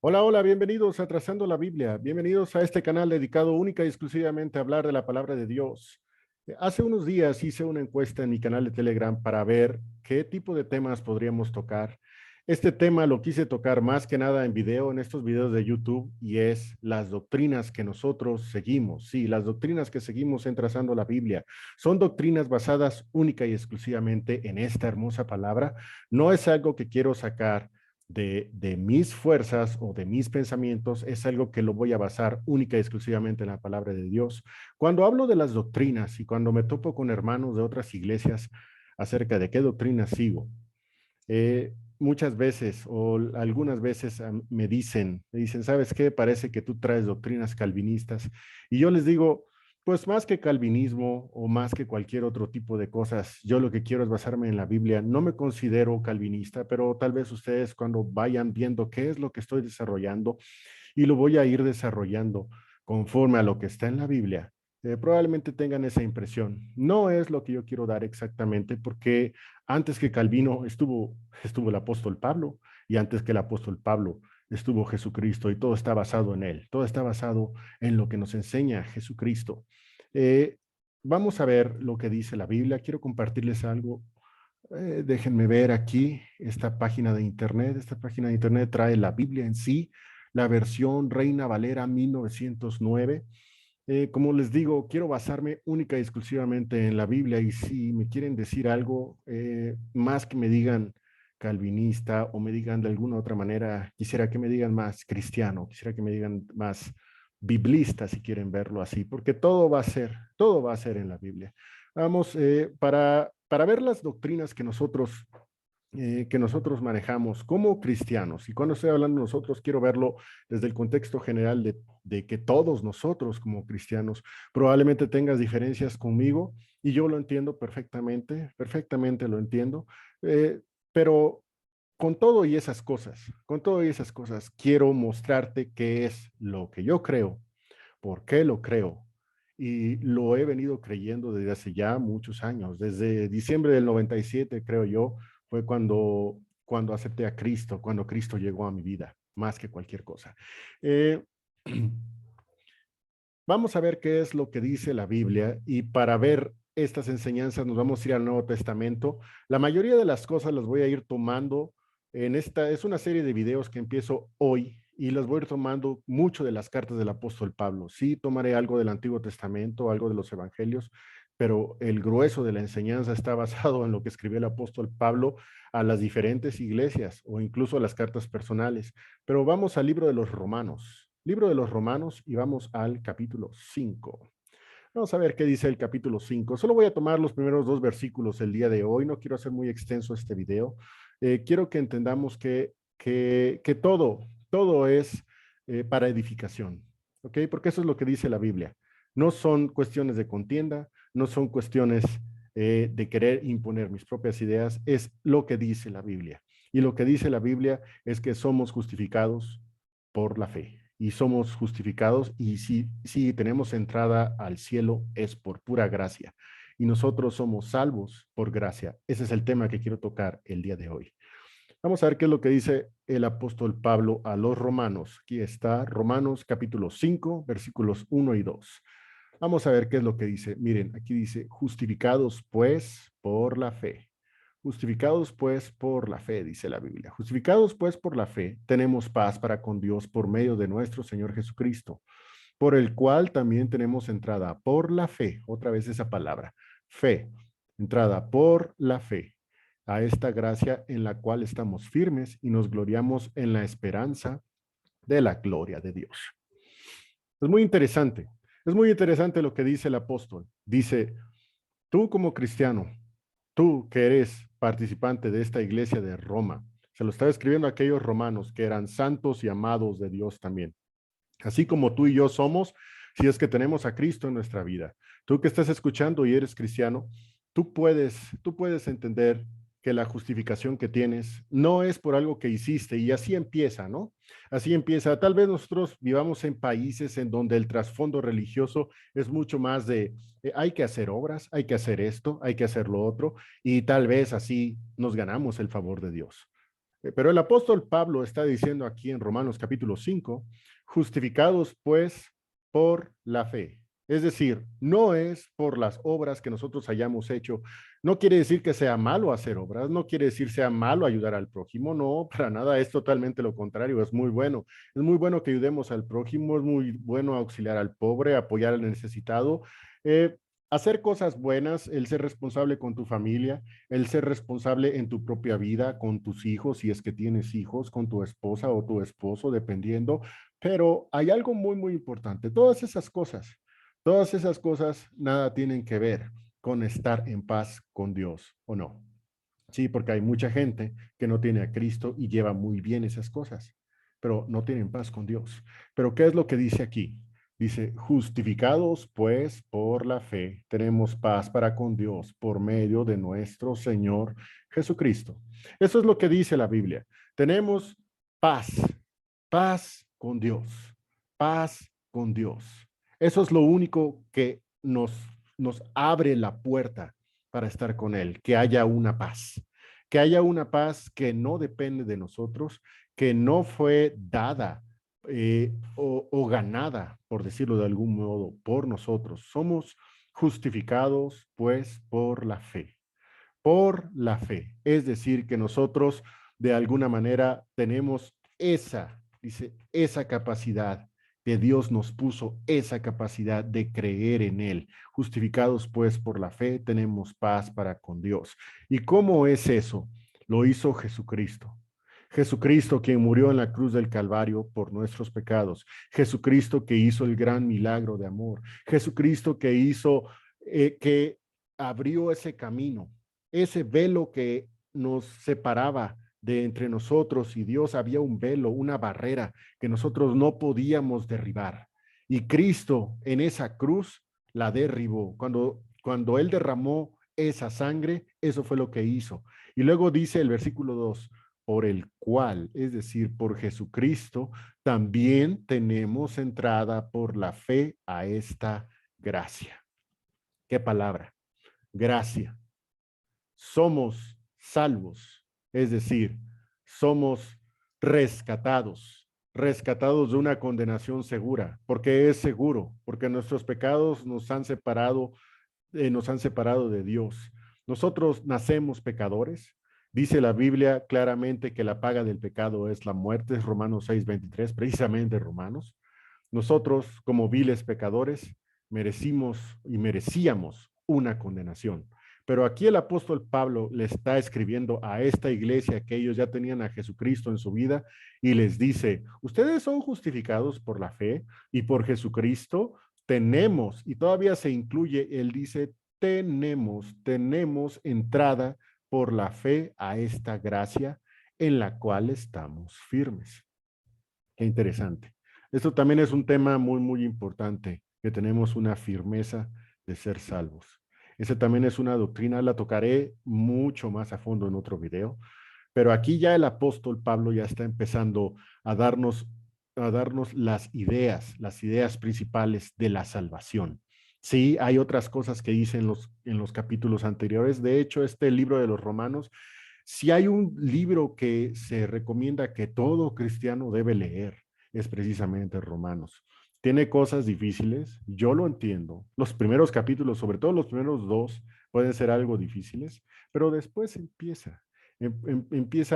Hola, hola, bienvenidos a Trazando la Biblia. Bienvenidos a este canal dedicado única y exclusivamente a hablar de la palabra de Dios. Hace unos días hice una encuesta en mi canal de Telegram para ver qué tipo de temas podríamos tocar. Este tema lo quise tocar más que nada en video, en estos videos de YouTube, y es las doctrinas que nosotros seguimos. Sí, las doctrinas que seguimos en Trazando la Biblia. Son doctrinas basadas única y exclusivamente en esta hermosa palabra. No es algo que quiero sacar de mis fuerzas o de mis pensamientos, es algo que lo voy a basar única y exclusivamente en la palabra de Dios. Cuando hablo de las doctrinas y cuando me topo con hermanos de otras iglesias acerca de qué doctrina sigo, muchas veces o algunas veces me dicen, ¿sabes qué? Parece que tú traes doctrinas calvinistas. Y yo les digo, pues más que calvinismo o más que cualquier otro tipo de cosas, yo lo que quiero es basarme en la Biblia. No me considero calvinista, pero tal vez ustedes cuando vayan viendo qué es lo que estoy desarrollando y lo voy a ir desarrollando conforme a lo que está en la Biblia, probablemente tengan esa impresión. No es lo que yo quiero dar exactamente, porque antes que Calvino estuvo el apóstol Pablo, y antes que el apóstol Pablo estuvo Jesucristo, y todo está basado en él, todo está basado en lo que nos enseña Jesucristo. Eh, Vamos a ver lo que dice la Biblia. Quiero compartirles algo. Déjenme ver aquí esta página de internet. Esta página de internet trae la Biblia en sí, la versión Reina Valera 1909. Como les digo, quiero basarme única y exclusivamente en la Biblia, y si me quieren decir algo, más que me digan calvinista o me digan de alguna otra manera, quisiera que me digan más cristiano, quisiera que me digan más biblista, si quieren verlo así, porque todo va a ser en la Biblia. Vamos, para ver las doctrinas que nosotros manejamos como cristianos. Y cuando estoy hablando de nosotros, quiero verlo desde el contexto general de que todos nosotros como cristianos probablemente tengas diferencias conmigo, y yo lo entiendo perfectamente, perfectamente lo entiendo, pero con todo y esas cosas, quiero mostrarte qué es lo que yo creo, por qué lo creo. Y lo he venido creyendo desde hace ya muchos años. Desde diciembre del 97, creo yo, fue cuando acepté a Cristo, cuando Cristo llegó a mi vida, más que cualquier cosa. Eh, Vamos a ver qué es lo que dice la Biblia, y para ver estas enseñanzas nos vamos a ir al Nuevo Testamento. La mayoría de las cosas las voy a ir tomando es una serie de videos que empiezo hoy, y las voy a ir tomando mucho de las cartas del apóstol Pablo. Sí, tomaré algo del Antiguo Testamento, algo de los Evangelios, pero el grueso de la enseñanza está basado en lo que escribió el apóstol Pablo a las diferentes iglesias o incluso a las cartas personales. Pero vamos al libro de los Romanos, y vamos al capítulo 5. Vamos a ver qué dice el capítulo 5. Solo voy a tomar los primeros dos versículos el día de hoy. No quiero hacer muy extenso este video. Quiero que entendamos que todo es para edificación, ¿ok? Porque eso es lo que dice la Biblia. No son cuestiones de contienda, no son cuestiones de querer imponer mis propias ideas, es lo que dice la Biblia. Y lo que dice la Biblia es que somos justificados por la fe, y somos justificados, y si tenemos entrada al cielo es por pura gracia, y nosotros somos salvos por gracia. Ese es el tema que quiero tocar el día de hoy. Vamos a ver qué es lo que dice el apóstol Pablo a los romanos. Aquí está Romanos capítulo 5, versículos 1 y 2. Vamos a ver qué es lo que dice. Miren, aquí dice, justificados pues por la fe. Justificados pues por la fe, dice la Biblia. Justificados pues por la fe, tenemos paz para con Dios por medio de nuestro Señor Jesucristo, por el cual también tenemos entrada por la fe. Otra vez esa palabra, fe. Entrada por la fe a esta gracia en la cual estamos firmes y nos gloriamos en la esperanza de la gloria de Dios. Es muy interesante. Es muy interesante lo que dice el apóstol. Dice, tú como cristiano, tú que eres participante de esta iglesia de Roma, se lo estaba escribiendo a aquellos romanos que eran santos y amados de Dios también, así como tú y yo somos, si es que tenemos a Cristo en nuestra vida. Tú que estás escuchando y eres cristiano, tú puedes entender que la justificación que tienes no es por algo que hiciste, y así empieza, ¿no? Así empieza. Tal vez nosotros vivamos en países en donde el trasfondo religioso es mucho más de hay que hacer obras, hay que hacer esto, hay que hacer lo otro, y tal vez así nos ganamos el favor de Dios. Pero el apóstol Pablo está diciendo aquí en Romanos capítulo 5, justificados pues por la fe. Es decir, no es por las obras que nosotros hayamos hecho. No quiere decir que sea malo hacer obras, no quiere decir sea malo ayudar al prójimo, no, para nada, es totalmente lo contrario, es muy bueno. Es muy bueno que ayudemos al prójimo, es muy bueno auxiliar al pobre, apoyar al necesitado, eh, hacer cosas buenas, el ser responsable con tu familia, el ser responsable en tu propia vida, con tus hijos, si es que tienes hijos, con tu esposa o tu esposo, dependiendo. Pero hay algo muy, muy importante. Todas esas cosas nada tienen que ver con estar en paz con Dios o no. Sí, porque hay mucha gente que no tiene a Cristo y lleva muy bien esas cosas, pero no tienen paz con Dios. Pero ¿qué es lo que dice aquí? Dice, justificados pues por la fe, tenemos paz para con Dios por medio de nuestro Señor Jesucristo. Eso es lo que dice la Biblia. Tenemos paz, paz con Dios, paz con Dios. Eso es lo único que nos abre la puerta para estar con Él, que haya una paz que no depende de nosotros, que no fue dada o ganada, por decirlo de algún modo, por nosotros. Somos justificados, pues, por la fe. Es decir, que nosotros de alguna manera tenemos esa capacidad de Dios nos puso esa capacidad de creer en Él. Justificados pues por la fe, tenemos paz para con Dios. ¿Y cómo es eso? Lo hizo Jesucristo. Jesucristo quien murió en la cruz del Calvario por nuestros pecados. Jesucristo que hizo el gran milagro de amor. Jesucristo que hizo, que abrió ese camino, ese velo que nos separaba de entre nosotros y Dios. Había un velo, una barrera que nosotros no podíamos derribar. Y Cristo en esa cruz la derribó. Cuando Él derramó esa sangre, eso fue lo que hizo. Y luego dice el versículo 2, por el cual, es decir, por Jesucristo, también tenemos entrada por la fe a esta gracia. ¿Qué palabra? Gracia. Somos salvos, es decir, somos rescatados, rescatados de una condenación segura, porque es seguro, porque nuestros pecados nos han separado de Dios. Nosotros nacemos pecadores. Dice la Biblia claramente que la paga del pecado es la muerte, es Romanos 6:23, precisamente Romanos. Nosotros, como viles pecadores, merecimos y merecíamos una condenación. Pero aquí el apóstol Pablo le está escribiendo a esta iglesia que ellos ya tenían a Jesucristo en su vida y les dice, ustedes son justificados por la fe y por Jesucristo tenemos, y todavía se incluye, él dice, tenemos entrada por la fe a esta gracia en la cual estamos firmes. Qué interesante. Esto también es un tema muy, muy importante, que tenemos una firmeza de ser salvos. Esa también es una doctrina, la tocaré mucho más a fondo en otro video, pero aquí ya el apóstol Pablo ya está empezando a darnos las ideas principales de la salvación. Sí, hay otras cosas que dice en los capítulos anteriores. De hecho, este libro de los Romanos, si hay un libro que se recomienda que todo cristiano debe leer, es precisamente Romanos. Tiene cosas difíciles, yo lo entiendo. Los primeros capítulos, sobre todo los primeros dos, pueden ser algo difíciles, pero después empieza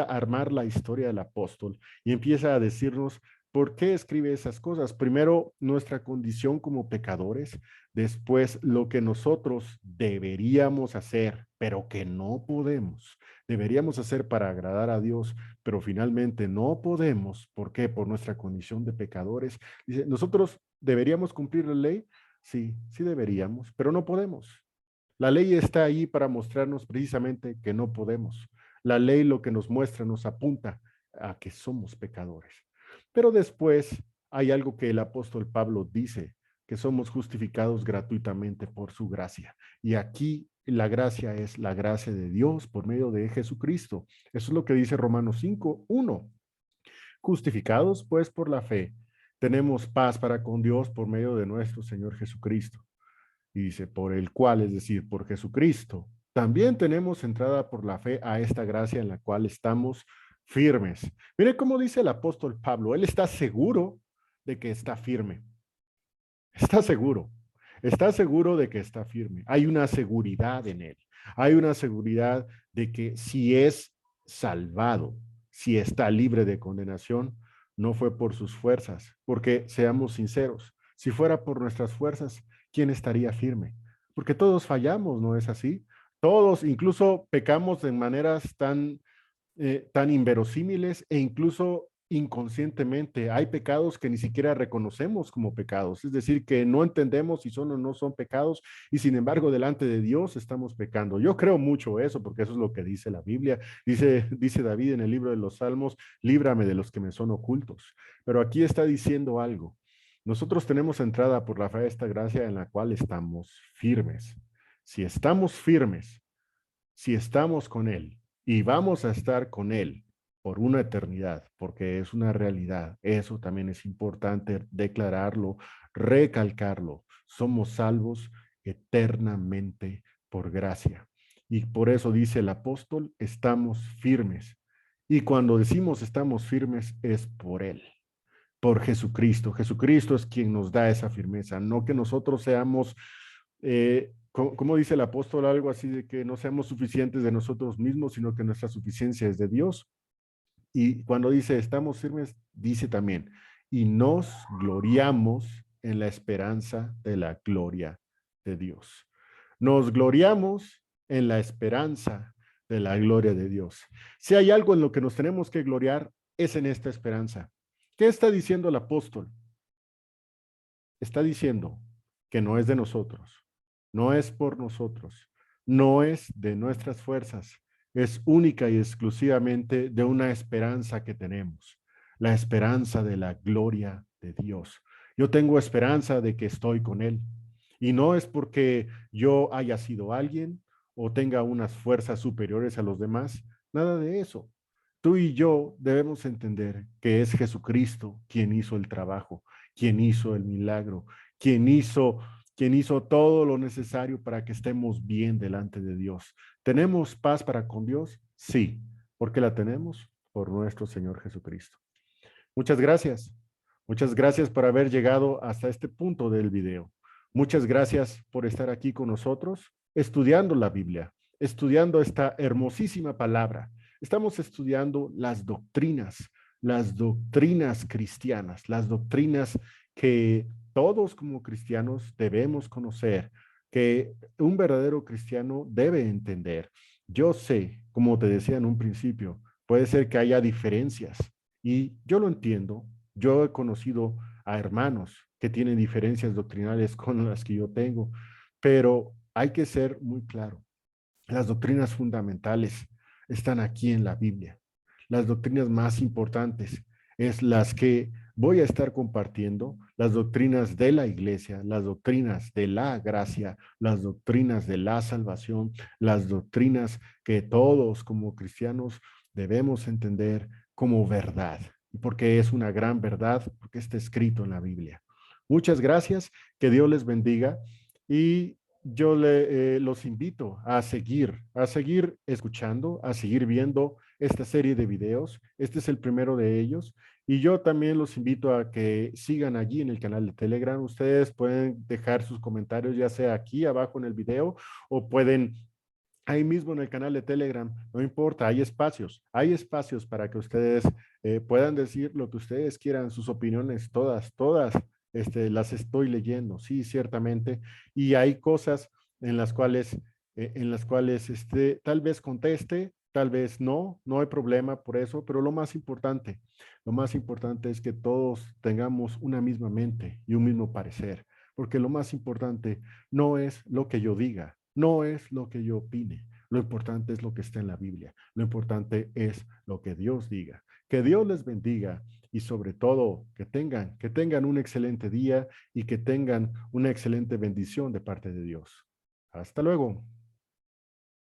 a armar la historia del apóstol y empieza a decirnos por qué escribe esas cosas. Primero, nuestra condición como pecadores, después lo que nosotros deberíamos hacer, pero que no podemos. Deberíamos hacer para agradar a Dios, pero finalmente no podemos. ¿Por qué? Por nuestra condición de pecadores. Dice, nosotros deberíamos cumplir la ley. Sí, sí deberíamos, pero no podemos. La ley está ahí para mostrarnos precisamente que no podemos. La ley lo que nos muestra, nos apunta a que somos pecadores. Pero después hay algo que el apóstol Pablo dice, que somos justificados gratuitamente por su gracia. Y aquí la gracia es la gracia de Dios por medio de Jesucristo. Eso es lo que dice Romanos 5:1. Justificados pues por la fe, tenemos paz para con Dios por medio de nuestro Señor Jesucristo. Y dice, por el cual, es decir, por Jesucristo, también tenemos entrada por la fe a esta gracia en la cual estamos firmes. Mire cómo dice el apóstol Pablo, él está seguro de que está firme. Está seguro. Está seguro de que está firme. Hay una seguridad en él. Hay una seguridad de que si es salvado, si está libre de condenación, no fue por sus fuerzas. Porque seamos sinceros, si fuera por nuestras fuerzas, ¿quién estaría firme? Porque todos fallamos, ¿no es así? Todos, incluso pecamos de maneras tan inverosímiles e incluso inconscientemente. Hay pecados que ni siquiera reconocemos como pecados, es decir, que no entendemos si son o no son pecados y sin embargo delante de Dios estamos pecando. Yo creo mucho eso porque eso es lo que dice la Biblia. Dice David en el libro de los Salmos, líbrame de los que me son ocultos. Pero aquí está diciendo algo. Nosotros tenemos entrada por la fe a esta gracia en la cual estamos firmes. Si estamos firmes, si estamos con Él y vamos a estar con Él por una eternidad, porque es una realidad, eso también es importante declararlo, recalcarlo. Somos salvos eternamente por gracia. Y por eso dice el apóstol, estamos firmes. Y cuando decimos estamos firmes es por Él, por Jesucristo. Jesucristo es quien nos da esa firmeza, no que nosotros seamos como dice el apóstol, algo así de que no seamos suficientes de nosotros mismos, sino que nuestra suficiencia es de Dios. Y cuando dice estamos firmes, dice también, y nos gloriamos en la esperanza de la gloria de Dios. Nos gloriamos en la esperanza de la gloria de Dios. Si hay algo en lo que nos tenemos que gloriar, es en esta esperanza. ¿Qué está diciendo el apóstol? Está diciendo que no es de nosotros, no es por nosotros, no es de nuestras fuerzas, es única y exclusivamente de una esperanza que tenemos, la esperanza de la gloria de Dios. Yo tengo esperanza de que estoy con Él y no es porque yo haya sido alguien o tenga unas fuerzas superiores a los demás, nada de eso. Tú y yo debemos entender que es Jesucristo quien hizo el trabajo, quien hizo el milagro, quien hizo, quien hizo todo lo necesario para que estemos bien delante de Dios. ¿Tenemos paz para con Dios? Sí. ¿Por qué la tenemos? Por nuestro Señor Jesucristo. Muchas gracias. Muchas gracias por haber llegado hasta este punto del video. Muchas gracias por estar aquí con nosotros, estudiando la Biblia, estudiando esta hermosísima palabra. Estamos estudiando las doctrinas cristianas, las doctrinas que todos como cristianos debemos conocer, que un verdadero cristiano debe entender. Yo sé, como te decía en un principio, puede ser que haya diferencias y yo lo entiendo. Yo he conocido a hermanos que tienen diferencias doctrinales con las que yo tengo, pero hay que ser muy claro. Las doctrinas fundamentales están aquí en la Biblia. Las doctrinas más importantes es las que voy a estar compartiendo, las doctrinas de la iglesia, las doctrinas de la gracia, las doctrinas de la salvación, las doctrinas que todos como cristianos debemos entender como verdad, porque es una gran verdad, porque está escrito en la Biblia. Muchas gracias, que Dios les bendiga y los invito a seguir escuchando, a seguir viendo esta serie de videos. Este es el primero de ellos. Y yo también los invito a que sigan allí en el canal de Telegram. Ustedes pueden dejar sus comentarios, ya sea aquí abajo en el video o pueden ahí mismo en el canal de Telegram. No importa, hay espacios para que ustedes puedan decir lo que ustedes quieran, sus opiniones, todas las estoy leyendo, sí, ciertamente, y hay cosas en las cuales tal vez conteste, tal vez no, no hay problema por eso, pero lo más importante es que todos tengamos una misma mente y un mismo parecer, porque lo más importante no es lo que yo diga, no es lo que yo opine, lo importante es lo que está en la Biblia, lo importante es lo que Dios diga. Que Dios les bendiga y sobre todo que tengan un excelente día y que tengan una excelente bendición de parte de Dios. Hasta luego.